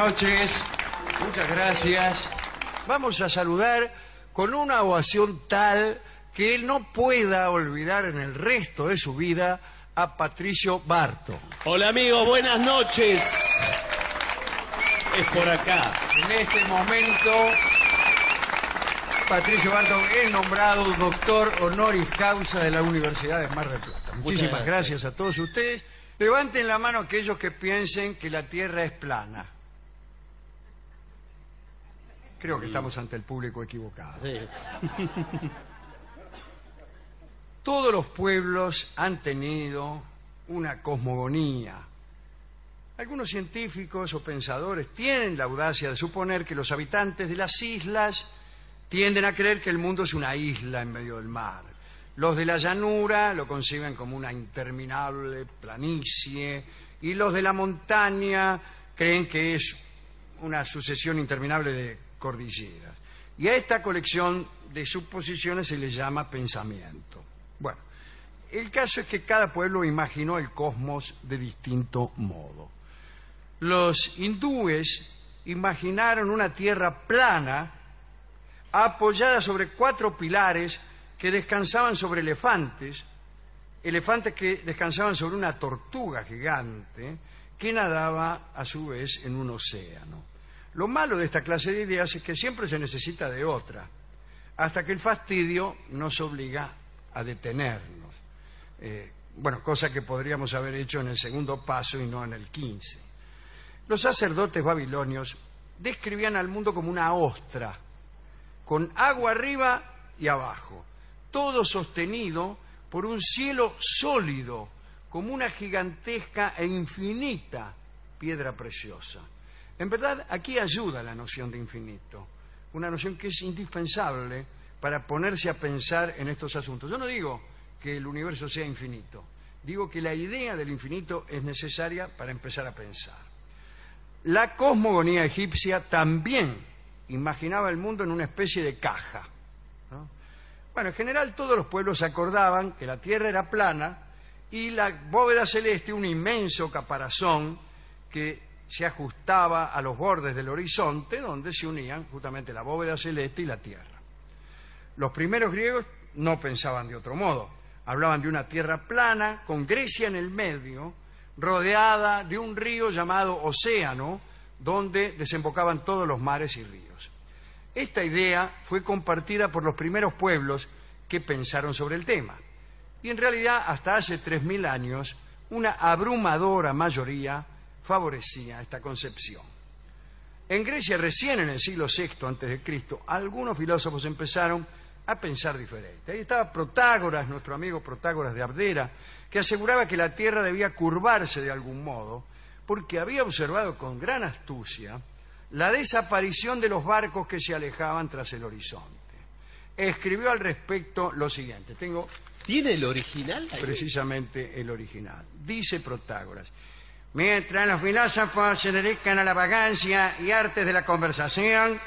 noches. Muchas gracias. Vamos a saludar con una ovación tal que él no pueda olvidar en el resto de su vida a Patricio Barto. Hola amigos, buenas noches. Es por acá. En este momento, Patricio Barto es nombrado doctor honoris causa de la Universidad de Mar del Plata. Muchísimas gracias a todos ustedes. Levanten la mano aquellos que piensen que la Tierra es plana. Creo que estamos ante el público equivocado. Sí. Todos los pueblos han tenido una cosmogonía. Algunos científicos o pensadores tienen la audacia de suponer que los habitantes de las islas tienden a creer que el mundo es una isla en medio del mar. Los de la llanura lo conciben como una interminable planicie y los de la montaña creen que es una sucesión interminable de cordilleras. Y a esta colección de suposiciones se le llama pensamiento. Bueno, el caso es que cada pueblo imaginó el cosmos de distinto modo. Los hindúes imaginaron una tierra plana apoyada sobre 4 pilares que descansaban sobre elefantes que descansaban sobre una tortuga gigante que nadaba a su vez en un océano. Lo malo de esta clase de ideas es que siempre se necesita de otra, hasta que el fastidio nos obliga a detenernos. Cosa que podríamos haber hecho en el segundo paso y no en el 15. Los sacerdotes babilonios describían al mundo como una ostra, con agua arriba y abajo, todo sostenido por un cielo sólido, como una gigantesca e infinita piedra preciosa. En verdad, aquí ayuda la noción de infinito, una noción que es indispensable para ponerse a pensar en estos asuntos. Yo no digo que el universo sea infinito, digo que la idea del infinito es necesaria para empezar a pensar. La cosmogonía egipcia también imaginaba el mundo en una especie de caja, ¿no? Bueno, en general todos los pueblos acordaban que la Tierra era plana y la bóveda celeste un inmenso caparazón que se ajustaba a los bordes del horizonte donde se unían justamente la bóveda celeste y la Tierra. Los primeros griegos no pensaban de otro modo. Hablaban de una tierra plana con Grecia en el medio, rodeada de un río llamado Océano, donde desembocaban todos los mares y ríos. Esta idea fue compartida por los primeros pueblos que pensaron sobre el tema. Y en realidad, hasta hace 3000 años, una abrumadora mayoría favorecía esta concepción. En Grecia, recién en el siglo VI a.C., algunos filósofos empezaron a pensar diferente. Ahí estaba Protágoras, nuestro amigo Protágoras de Abdera, que aseguraba que la Tierra debía curvarse de algún modo, porque había observado con gran astucia la desaparición de los barcos que se alejaban tras el horizonte. Escribió al respecto lo siguiente. ¿Tiene el original? Precisamente el original. Dice Protágoras: mientras los filósofos se dedican a la vagancia y artes de la conversación,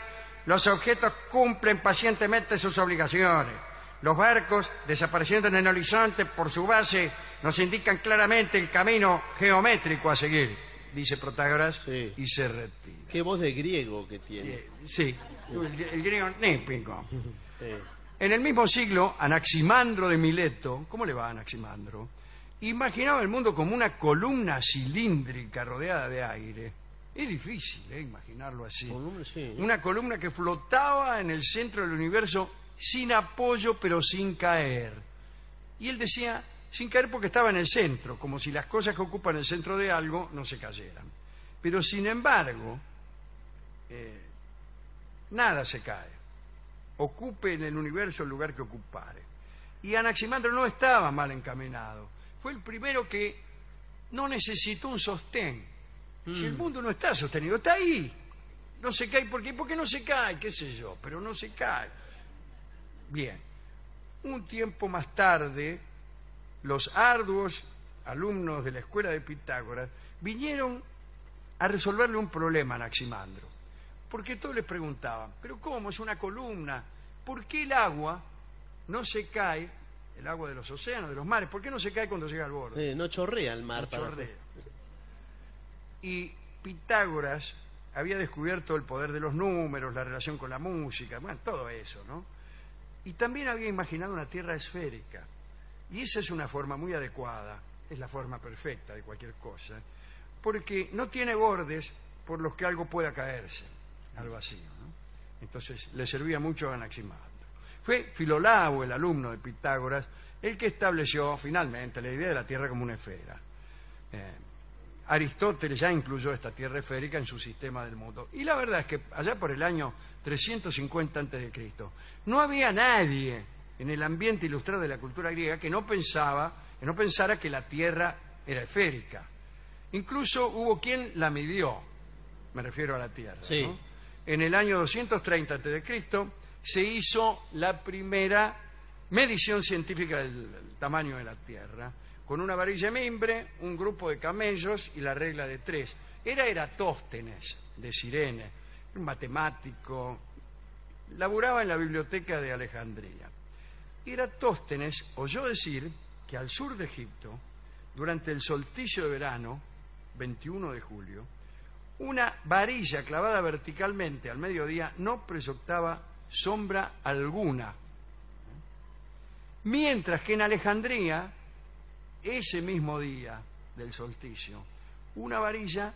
los objetos cumplen pacientemente sus obligaciones. Los barcos, desapareciendo en el horizonte por su base, nos indican claramente el camino geométrico a seguir, dice Protágoras, sí, y se retira. Qué voz de griego que tiene. Sí, el griego nípico. Sí. En el mismo siglo, Anaximandro de Mileto, ¿cómo le va a Anaximandro?, imaginaba el mundo como una columna cilíndrica rodeada de aire. Es difícil, imaginarlo así. Sí. Una columna que flotaba en el centro del universo sin apoyo pero sin caer. Y él decía, sin caer porque estaba en el centro, como si las cosas que ocupan el centro de algo no se cayeran. Pero sin embargo, nada se cae. Ocupe en el universo el lugar que ocupare. Y Anaximandro no estaba mal encaminado. Fue el primero que no necesitó un sostén. Si el mundo no está sostenido, está ahí. No se cae. ¿Por qué? Porque no se cae, qué sé yo, pero no se cae. Bien. Un tiempo más tarde, los arduos alumnos de la escuela de Pitágoras vinieron a resolverle un problema a Anaximandro. Porque todos les preguntaban, ¿pero cómo? Es una columna. ¿Por qué el agua no se cae, el agua de los océanos, de los mares, por qué no se cae cuando llega al borde? No chorrea el mar. No chorrea. Y Pitágoras había descubierto el poder de los números, la relación con la música, bueno, todo eso, ¿no? Y también había imaginado una Tierra esférica. Y esa es una forma muy adecuada, es la forma perfecta de cualquier cosa, porque no tiene bordes por los que algo pueda caerse al vacío, ¿no? Entonces le servía mucho a Anaximandro. Fue Filolao, el alumno de Pitágoras, el que estableció finalmente la idea de la Tierra como una esfera. Aristóteles ya incluyó esta Tierra esférica en su sistema del mundo. Y la verdad es que allá por el año 350 a.C. no había nadie en el ambiente ilustrado de la cultura griega que no pensara que la Tierra era esférica. Incluso hubo quien la midió, me refiero a la Tierra, sí, ¿no? En el año 230 a.C. se hizo la primera medición científica del tamaño de la Tierra, con una varilla de mimbre, un grupo de camellos y la regla de 3. Era Eratóstenes, de Cirene, un matemático, laburaba en la biblioteca de Alejandría. Eratóstenes oyó decir que al sur de Egipto, durante el solsticio de verano, 21 de julio, una varilla clavada verticalmente al mediodía no proyectaba sombra alguna. Mientras que en Alejandría, ese mismo día del solsticio, una varilla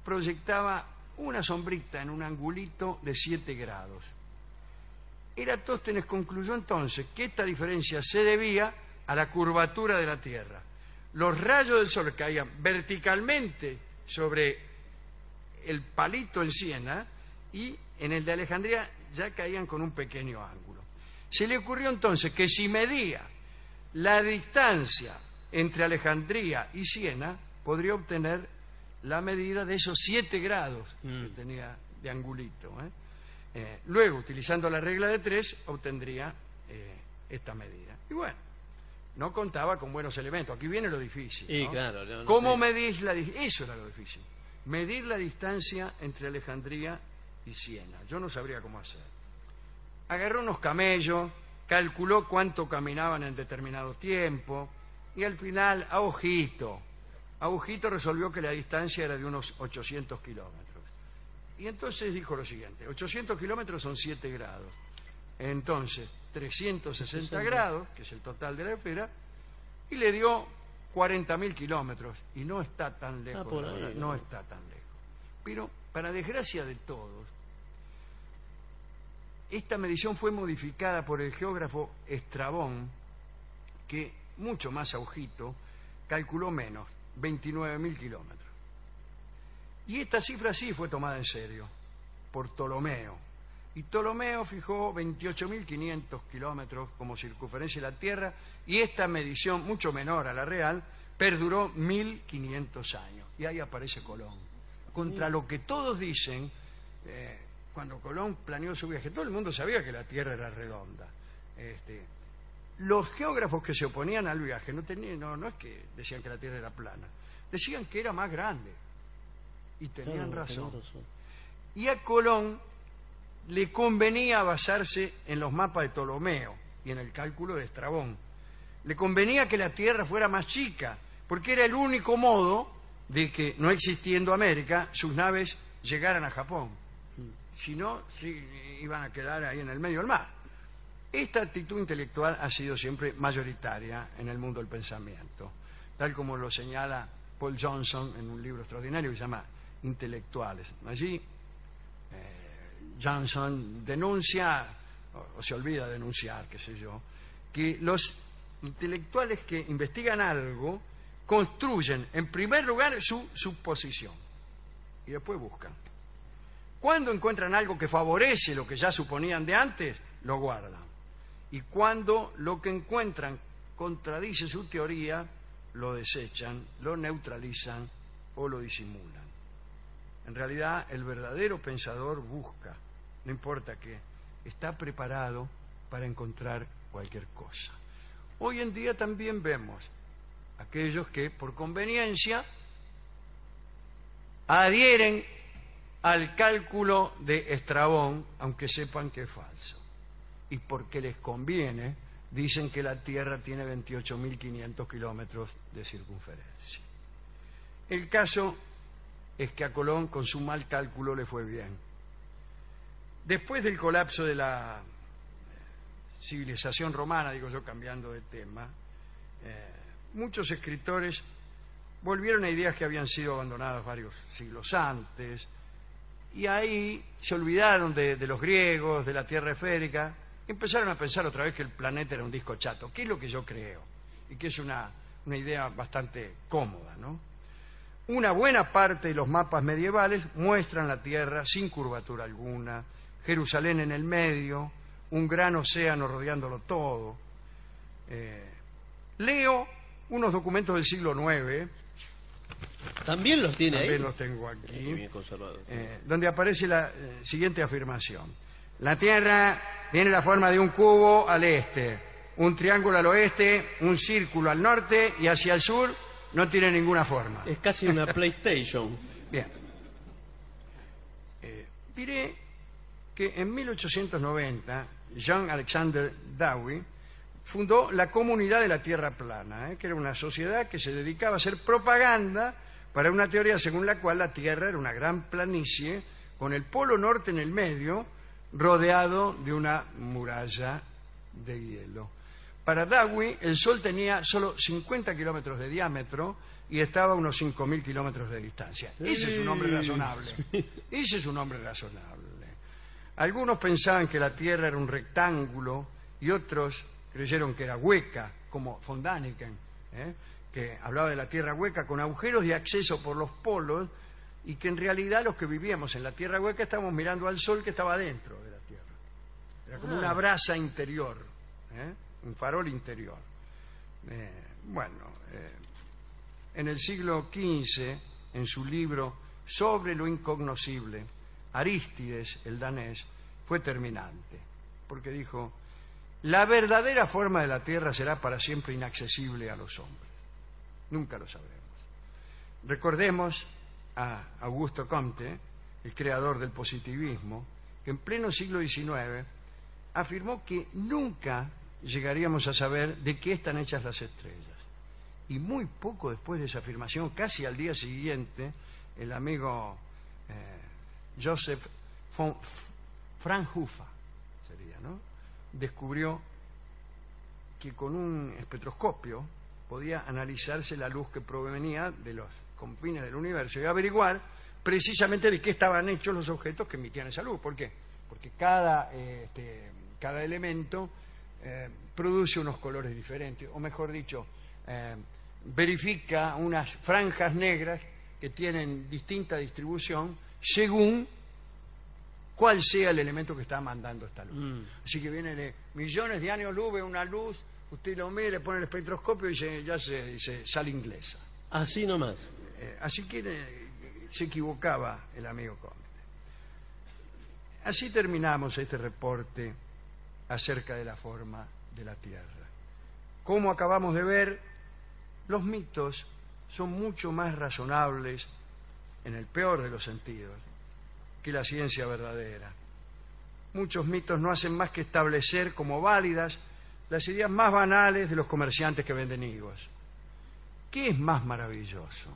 proyectaba una sombrita en un angulito de 7 grados. Eratóstenes concluyó entonces que esta diferencia se debía a la curvatura de la Tierra. Los rayos del sol caían verticalmente sobre el palito en Siena y en el de Alejandría ya caían con un pequeño ángulo. Se le ocurrió entonces que si medía la distancia entre Alejandría y Siena, podría obtener la medida de esos 7 grados que tenía de angulito. Luego, utilizando la regla de 3, obtendría esta medida. Y bueno, no contaba con buenos elementos. Aquí viene lo difícil, ¿no? Y claro, no, ¿Cómo medís la distancia? Eso era lo difícil. Medir la distancia entre Alejandría y Siena. Yo no sabría cómo hacer. Agarró unos camellos, calculó cuánto caminaban en determinado tiempo y al final, a ojito resolvió que la distancia era de unos 800 kilómetros. Y entonces dijo lo siguiente: 800 kilómetros son 7 grados. Entonces, 360 grados, que es el total de la esfera, y le dio 40.000 kilómetros. Y no está tan lejos, por ahí, no está tan lejos. Pero, para desgracia de todos, esta medición fue modificada por el geógrafo Estrabón, que, mucho más a ojito, calculó menos, 29.000 kilómetros. Y esta cifra sí fue tomada en serio por Ptolomeo. Y Ptolomeo fijó 28.500 kilómetros como circunferencia de la Tierra, y esta medición, mucho menor a la real, perduró 1.500 años. Y ahí aparece Colón. Contra lo que todos dicen, cuando Colón planeó su viaje, todo el mundo sabía que la Tierra era redonda. Los geógrafos que se oponían al viaje no es que decían que la Tierra era plana, decían que era más grande. Y tenían razón. Y a Colón le convenía basarse en los mapas de Ptolomeo y en el cálculo de Estrabón. Le convenía que la Tierra fuera más chica, porque era el único modo de que, no existiendo América, sus naves llegaran a Japón. Si no, iban a quedar ahí en el medio del mar. Esta actitud intelectual ha sido siempre mayoritaria en el mundo del pensamiento, tal como lo señala Paul Johnson en un libro extraordinario que se llama Intelectuales. Allí Johnson denuncia, o se olvida de denunciar, qué sé yo, que los intelectuales que investigan algo construyen en primer lugar su suposición y después buscan. Cuando encuentran algo que favorece lo que ya suponían de antes, lo guardan. Y cuando lo que encuentran contradice su teoría, lo desechan, lo neutralizan o lo disimulan. En realidad, el verdadero pensador busca, no importa qué, está preparado para encontrar cualquier cosa. Hoy en día también vemos aquellos que, por conveniencia, adhieren al cálculo de Estrabón, aunque sepan que es falso. Y porque les conviene, dicen que la Tierra tiene 28.500 kilómetros de circunferencia. El caso es que a Colón con su mal cálculo le fue bien. Después del colapso de la civilización romana, digo yo cambiando de tema, muchos escritores volvieron a ideas que habían sido abandonadas varios siglos antes, y ahí se olvidaron de los griegos, de la tierra esférica, y empezaron a pensar otra vez que el planeta era un disco chato, que es lo que yo creo, y que es una idea bastante cómoda, ¿no? Una buena parte de los mapas medievales muestran la Tierra sin curvatura alguna, Jerusalén en el medio, un gran océano rodeándolo todo. Leo unos documentos del siglo IX. ¿También los tiene También ahí? los tengo aquí. Bien conservados. Donde aparece la siguiente afirmación. La Tierra tiene la forma de un cubo al este, un triángulo al oeste, un círculo al norte y hacia el sur no tiene ninguna forma. Es casi una PlayStation. Bien. Diré que en 1890 Jean Alexander Dowie fundó la Comunidad de la Tierra Plana, que era una sociedad que se dedicaba a hacer propaganda para una teoría según la cual la Tierra era una gran planicie con el polo norte en el medio, rodeado de una muralla de hielo. Para Dowie, el Sol tenía solo 50 kilómetros de diámetro y estaba a unos 5.000 kilómetros de distancia. Ese es un hombre razonable. Ese es un hombre razonable. Algunos pensaban que la Tierra era un rectángulo y otros creyeron que era hueca, como von Däniken, que hablaba de la Tierra hueca con agujeros de acceso por los polos, y que en realidad los que vivíamos en la Tierra hueca estábamos mirando al Sol que estaba dentro de la Tierra. Era como una brasa interior, un farol interior. En el siglo XV, en su libro Sobre lo incognoscible, Arístides, el danés, fue terminante, porque dijo: la verdadera forma de la Tierra será para siempre inaccesible a los hombres. Nunca lo sabremos. Recordemos a Augusto Comte, el creador del positivismo, que en pleno siglo XIX afirmó que nunca llegaríamos a saber de qué están hechas las estrellas. Y muy poco después de esa afirmación, casi al día siguiente, el amigo Joseph von Fraunhofer, sería, ¿no?, descubrió que con un espectroscopio podía analizarse la luz que provenía de los confines del universo y averiguar precisamente de qué estaban hechos los objetos que emitían esa luz. ¿Por qué? Porque cada elemento produce unos colores diferentes, o mejor dicho, verifica unas franjas negras que tienen distinta distribución según cuál sea el elemento que está mandando esta luz. Así que viene de millones de años luz, ve una luz, usted lo mira, le pone el espectroscopio y dice, sal inglesa. Así nomás. Así que se equivocaba el amigo Comte. Así terminamos este reporte acerca de la forma de la Tierra. Como acabamos de ver, los mitos son mucho más razonables, en el peor de los sentidos, que la ciencia verdadera. Muchos mitos no hacen más que establecer como válidas las ideas más banales de los comerciantes que venden higos. ¿Qué es más maravilloso?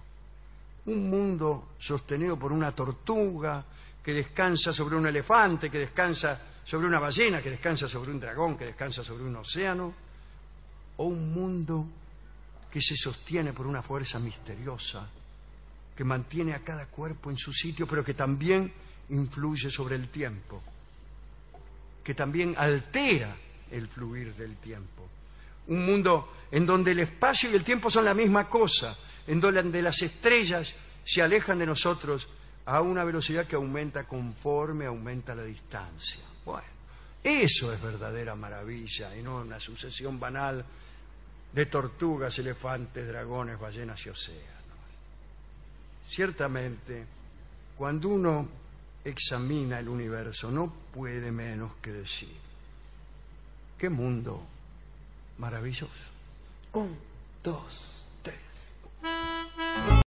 Un mundo sostenido por una tortuga que descansa sobre un elefante, que descansa sobre una ballena, que descansa sobre un dragón, que descansa sobre un océano, o un mundo que se sostiene por una fuerza misteriosa que mantiene a cada cuerpo en su sitio, pero que también influye sobre el tiempo, que también altera el fluir del tiempo. Un mundo en donde el espacio y el tiempo son la misma cosa, en donde las estrellas se alejan de nosotros a una velocidad que aumenta conforme aumenta la distancia. Bueno, eso es verdadera maravilla y no una sucesión banal de tortugas, elefantes, dragones, ballenas y océanos. Ciertamente, cuando uno examina el universo, no puede menos que decir: ¡qué mundo maravilloso! 1, 2, 3.